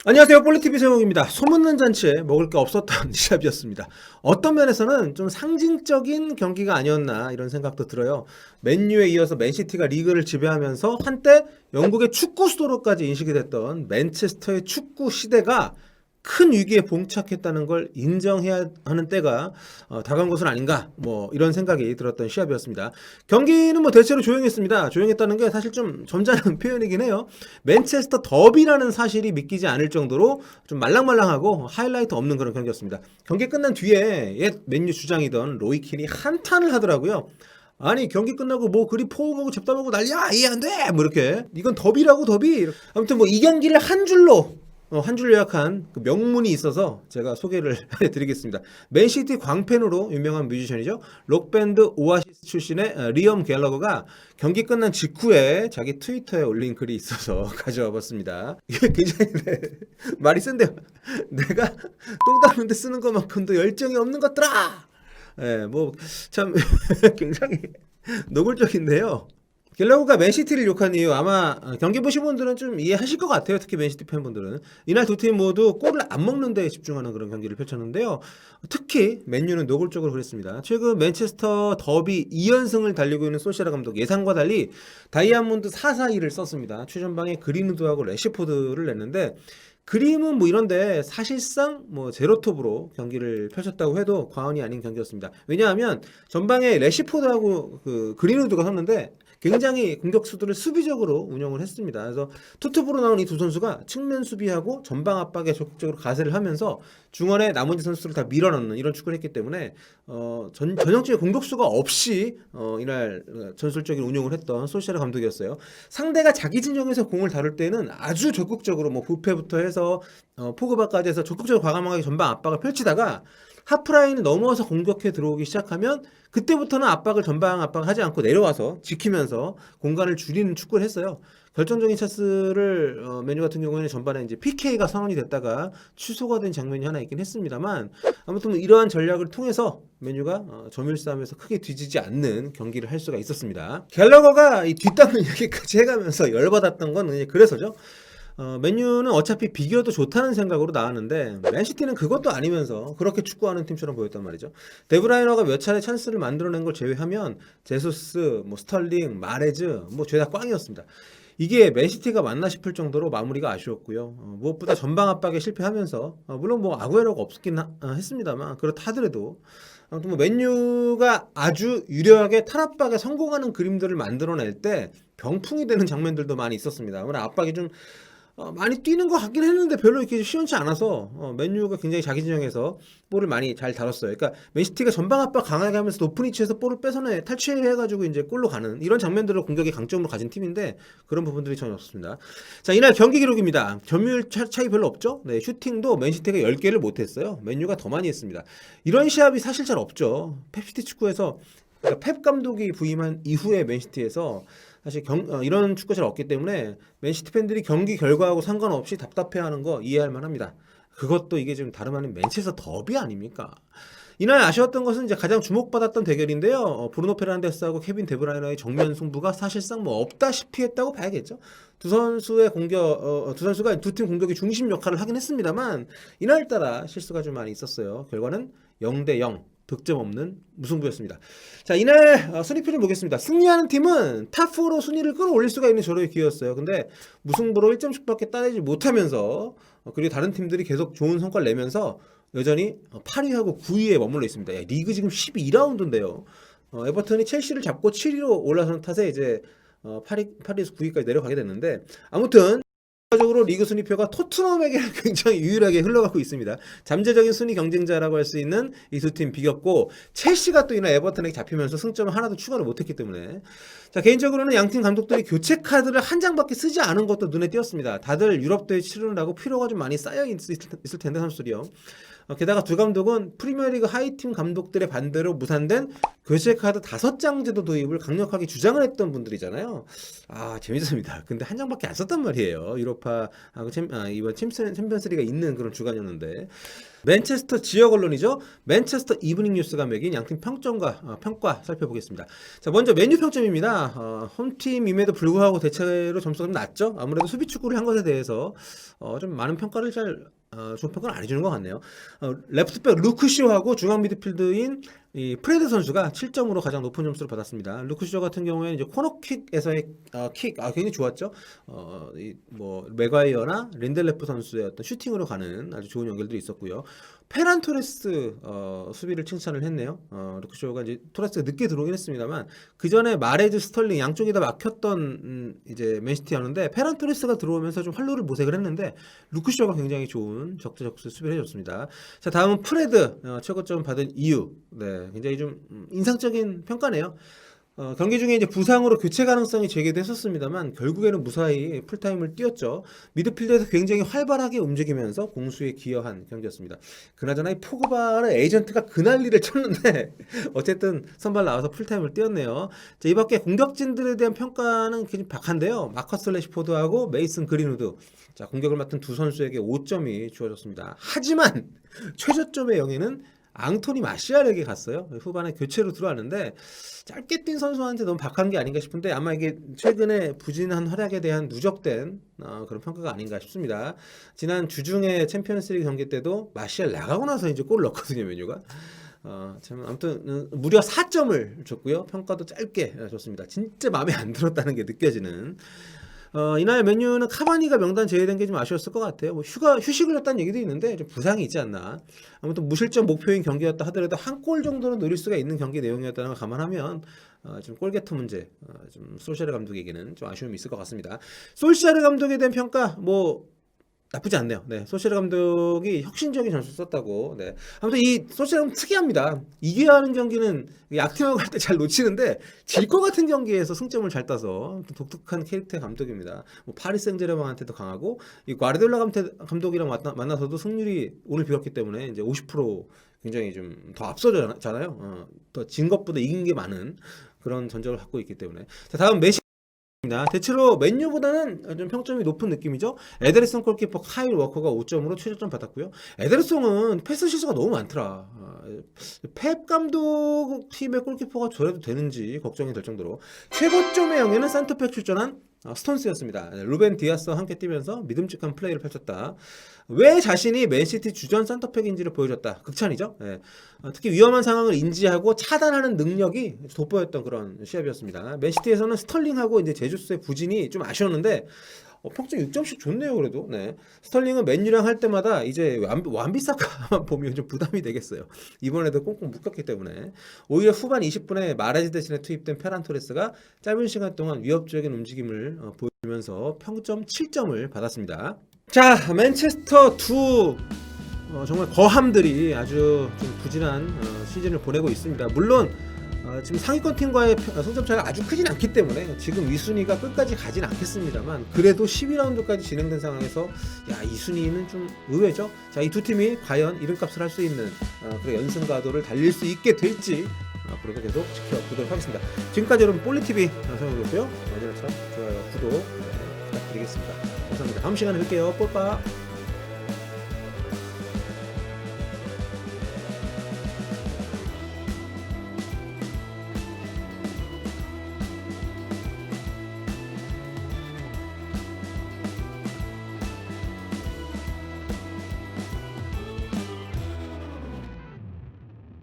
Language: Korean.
안녕하세요. 볼리TV 세용입니다. 소문난 잔치에 먹을 게 없었던 시합이었습니다. 어떤 면에서는 좀 상징적인 경기가 아니었나 이런 생각도 들어요. 맨유에 이어서 맨시티가 리그를 지배하면서 한때 영국의 축구 수도로까지 인식이 됐던 맨체스터의 축구 시대가 큰 위기에 봉착했다는 걸 인정해야 하는 때가 다가온 것은 아닌가 뭐 이런 생각이 들었던 시합이었습니다. 경기는 뭐 대체로 조용했습니다. 조용했다는 게 사실 좀 점잖은 표현이긴 해요. 맨체스터 더비라는 사실이 믿기지 않을 정도로 좀 말랑말랑하고 하이라이트 없는 그런 경기였습니다. 경기 끝난 뒤에 옛 맨유 주장이던 로이킨이 한탄을 하더라고요. 아니 경기 끝나고 뭐 그리 포옹하고 잡담하고 난리야 이해 안 돼 뭐 이렇게 이건 더비라고 더비. 아무튼 뭐 이 경기를 한 줄로 한 줄 요약한 그 명문이 있어서 제가 소개를 해드리겠습니다. 맨시티 광팬으로 유명한 뮤지션이죠. 록밴드 오아시스 출신의 리엄 갤러거가 경기 끝난 직후에 자기 트위터에 올린 글이 있어서 가져와 봤습니다. 이게 굉장히 말이 센데요. 내가 똥 닦는데 쓰는 것만큼도 열정이 없는 것들아. 예, 뭐 참 굉장히 노골적인데요. 갤러그가 맨시티를 욕한 이유 아마 경기 보신 분들은 좀 이해하실 것 같아요. 특히 맨시티 팬분들은 이날 두 팀 모두 골을 안 먹는 데 집중하는 그런 경기를 펼쳤는데요. 특히 맨유는 노골적으로 그랬습니다. 최근 맨체스터 더비 2연승을 달리고 있는 소시아라 감독 예상과 달리 다이아몬드 442를 썼습니다. 최전방에 그린우드하고 레시포드를 냈는데 그림은 뭐 이런데 사실상 뭐 제로톱으로 경기를 펼쳤다고 해도 과언이 아닌 경기였습니다. 왜냐하면 전방에 레시포드하고 그 그린우드가 섰는데 굉장히 공격수들을 수비적으로 운영을 했습니다. 그래서 투톱으로 나온 이 두 선수가 측면 수비하고 전방 압박에 적극적으로 가세를 하면서 중원에 나머지 선수를 다 밀어넣는 이런 축구를 했기 때문에 전형적인 공격수가 없이 이날 전술적인 운영을 했던 소시아라 감독이었어요. 상대가 자기 진영에서 공을 다룰 때는 아주 적극적으로 뭐 부패부터 해서 포그바까지 해서 적극적으로 과감하게 전방 압박을 펼치다가 하프라인을 넘어서 공격해 들어오기 시작하면 그때부터는 전방 압박하지 않고 내려와서 지키면서 공간을 줄이는 축구를 했어요. 결정적인 찬스를 메뉴 같은 경우에는 전반에 이제 PK가 선언이 됐다가 취소가 된 장면이 하나 있긴 했습니다만 아무튼 뭐 이러한 전략을 통해서 메뉴가 점유율 싸움에서 크게 뒤지지 않는 경기를 할 수가 있었습니다. 갤러거가 이 뒷담을 얘기까지 해가면서 열받았던 건 그래서죠. 맨유는 어차피 비겨도 좋다는 생각으로 나왔는데 맨시티는 그것도 아니면서 그렇게 축구하는 팀처럼 보였단 말이죠. 데브라이너가 몇 차례 찬스를 만들어낸 걸 제외하면 제수스, 뭐 스털링, 마레즈 뭐 죄다 꽝이었습니다. 이게 맨시티가 맞나 싶을 정도로 마무리가 아쉬웠고요. 무엇보다 전방 압박에 실패하면서 물론 뭐 아구에로가 없긴 했습니다만 그렇다 하더라도 아무튼 뭐 맨유가 아주 유려하게 탈압박에 성공하는 그림들을 만들어낼 때 병풍이 되는 장면들도 많이 있었습니다. 아무래도 압박이 좀 많이 뛰는 것 같긴 했는데 별로 이렇게 시원치 않아서 맨유가 굉장히 자기 진영에서 볼을 많이 잘 다뤘어요. 그러니까 맨시티가 전방 압박 강하게 하면서 높은 위치에서 볼을 뺏어내 탈취해가지고 이제 골로 가는 이런 장면들을 공격의 강점으로 가진 팀인데 그런 부분들이 전혀 없습니다. 자, 이날 경기 기록입니다. 점유율 차이 별로 없죠. 네, 슈팅도 맨시티가 10개를 못했어요. 맨유가 더 많이 했습니다. 이런 시합이 사실 잘 없죠. 펩시티 축구에서 그러니까 펩 감독이 부임한 이후에 맨시티에서 사실 이런 축구가 잘 없기 때문에 맨시티 팬들이 경기 결과하고 상관없이 답답해하는 거 이해할 만합니다. 그것도 이게 지금 다름 아닌 맨체스터 더비 아닙니까? 이날 아쉬웠던 것은 이제 가장 주목받았던 대결인데요. 브루노 페르난데스하고 케빈 데브라이너의 정면 승부가 사실상 뭐 없다시피 했다고 봐야겠죠. 두 선수의 두 선수가 두 팀 공격의 중심 역할을 하긴 했습니다만 이날따라 실수가 좀 많이 있었어요. 결과는 0대0. 득점 없는 무승부였습니다. 자, 이날 순위표를 보겠습니다. 승리하는 팀은 탑4로 순위를 끌어올릴 수가 있는 저로의 기회였어요. 근데 무승부로 1점씩밖에 따내지 못하면서 그리고 다른 팀들이 계속 좋은 성과를 내면서 여전히 8위하고 9위에 머물러 있습니다. 야, 리그 지금 12라운드인데요. 에버턴이 첼시를 잡고 7위로 올라서는 탓에 이제 8위에서 9위까지 내려가게 됐는데 아무튼 결과적으로 리그 순위표가 토트넘에게 굉장히 유일하게 흘러가고 있습니다. 잠재적인 순위 경쟁자라고 할 수 있는 이 두 팀 비겼고 첼시가 또 이날 에버턴에게 잡히면서 승점을 하나도 추가를 못했기 때문에 자, 개인적으로는 양팀 감독들이 교체 카드를 한 장밖에 쓰지 않은 것도 눈에 띄었습니다. 다들 유럽 대회 치르느라고 피로가 좀 많이 쌓여 있을 텐데 선수들이요. 게다가 두 감독은 프리미어리그 하이팀 감독들의 반대로 무산된 교체 카드 5장 제도 도입을 강력하게 주장을 했던 분들이잖아요. 재밌습니다. 근데 한 장밖에 안 썼단 말이에요. 유로파하고 이번 챔피언스리가 있는 그런 주간이었는데 맨체스터 지역 언론이죠. 맨체스터 이브닝 뉴스가 매긴 양팀 평점과 평가 살펴보겠습니다. 자, 먼저 맨유 평점입니다. 홈팀임에도 불구하고 대체로 점수가 좀 낮죠. 아무래도 수비 축구를 한 것에 대해서 좀 많은 평가를 좋은 평가를 안 해주는 것 같네요. 레프트백 루크쇼하고 중앙 미드필드인 이 프레드 선수가 7점으로 가장 높은 점수를 받았습니다. 루크쇼 같은 경우에는 이제 코너킥에서의 킥 굉장히 좋았죠. 뭐 맥과이어나 린델레프 선수의 어떤 슈팅으로 가는 아주 좋은 연결들이 있었고요. 페란 토레스 수비를 칭찬을 했네요. 루크쇼가 이제 토레스가 늦게 들어오긴 했습니다만 그 전에 마레즈, 스털링 양쪽이 다 막혔던 이제 맨시티였는데 페란 토레스가 들어오면서 좀 활로를 모색을 했는데 루크쇼가 굉장히 좋은 적재적소 수비를 해줬습니다. 자, 다음은 프레드 최고점 받은 이유. 네, 굉장히 좀 인상적인 평가네요. 경기 중에 이제 부상으로 교체 가능성이 제기됐었습니다만 결국에는 무사히 풀타임을 뛰었죠. 미드필드에서 굉장히 활발하게 움직이면서 공수에 기여한 경기였습니다. 그나저나 이 포그바는 에이전트가 그 난리를 쳤는데 어쨌든 선발 나와서 풀타임을 뛰었네요. 자, 이 밖에 공격진들에 대한 평가는 굉장히 박한데요. 마커스 레시포드하고 메이슨 그린우드. 자, 공격을 맡은 두 선수에게 5점이 주어졌습니다. 하지만 최저점의 영예는 앙토니 마시알에게 갔어요. 후반에 교체로 들어왔는데 짧게 뛴 선수한테 너무 박한 게 아닌가 싶은데 아마 이게 최근에 부진한 활약에 대한 누적된 그런 평가가 아닌가 싶습니다. 지난 주중에 챔피언스리그 경기 때도 마시알 나가고 나서 이제 골을 넣었거든요, 메뉴가. 참 아무튼 무려 4점을 줬고요. 평가도 짧게 줬습니다. 진짜 마음에 안 들었다는 게 느껴지는. 이날 맨유는 카바니가 명단 제외된 게 좀 아쉬웠을 것 같아요. 뭐 휴식을 했다는 얘기도 있는데 좀 부상이 있지 않나. 아무튼 무실점 목표인 경기였다 하더라도 한 골 정도는 노릴 수가 있는 경기 내용이었다는 걸 감안하면 좀 골게터 문제, 좀 솔샤르 감독에게는 좀 아쉬움이 있을 것 같습니다. 솔샤르 감독에 대한 평가 뭐 나쁘지 않네요. 네, 소시알 감독이 혁신적인 전술을 썼다고. 네. 아무튼 이 소시알 감독 특이합니다. 이겨야 하는 경기는 약팀하고 할 때 잘 놓치는데 질 것 같은 경기에서 승점을 잘 따서 독특한 캐릭터의 감독입니다. 뭐 파리 생제르맹한테도 강하고 이 과르디올라 감독이랑 만나서도 승률이 오늘 비겼기 때문에 이제 50% 굉장히 좀 더 앞서잖아요. 더 진 것보다 이긴 게 많은 그런 전적을 갖고 있기 때문에. 자, 다음 메시. 대체로 맨유보다는 좀 평점이 높은 느낌이죠. 에데르송 골키퍼 카일 워커가 5점으로 최저점 받았고요. 에데르송은 패스 실수가 너무 많더라. 펩 감독 팀의 골키퍼가 저래도 되는지 걱정이 될 정도로 최고점의 영예는 산토페 출전한 스톤스였습니다. 루벤 디아스와 함께 뛰면서 믿음직한 플레이를 펼쳤다. 왜 자신이 맨시티 주전 산토팩인지를 보여줬다. 극찬이죠. 예. 특히 위험한 상황을 인지하고 차단하는 능력이 돋보였던 그런 시합이었습니다. 맨시티에서는 스털링하고 이제 제주스의 부진이 좀 아쉬웠는데 평점 6점씩 좋네요. 그래도. 네. 스털링은 맨유랑 할 때마다 이제 완비사카만 보면 좀 부담이 되겠어요. 이번에도 꽁꽁 묶였기 때문에 오히려 후반 20분에 마레즈 대신에 투입된 페란 토레스가 짧은 시간 동안 위협적인 움직임을 보여주면서 평점 7점을 받았습니다. 자, 맨체스터 두 정말 거함들이 아주 좀 부진한 시즌을 보내고 있습니다. 물론 지금 상위권 팀과의 승점 차이가 아주 크진 않기 때문에 지금 이 순위가 끝까지 가진 않겠습니다만 그래도 12라운드까지 진행된 상황에서 이 순위는 좀 의외죠. 자, 이 두 팀이 과연 이름값을 할 수 있는 그런 연승가도를 달릴 수 있게 될지 앞으로도 계속 지켜보도록 하겠습니다. 지금까지 여러분 볼리TV 영상이었고요. 언제나처럼 좋아요, 구독 부탁드리겠습니다. 감사합니다. 다음 시간에 뵐게요. 뽀빠.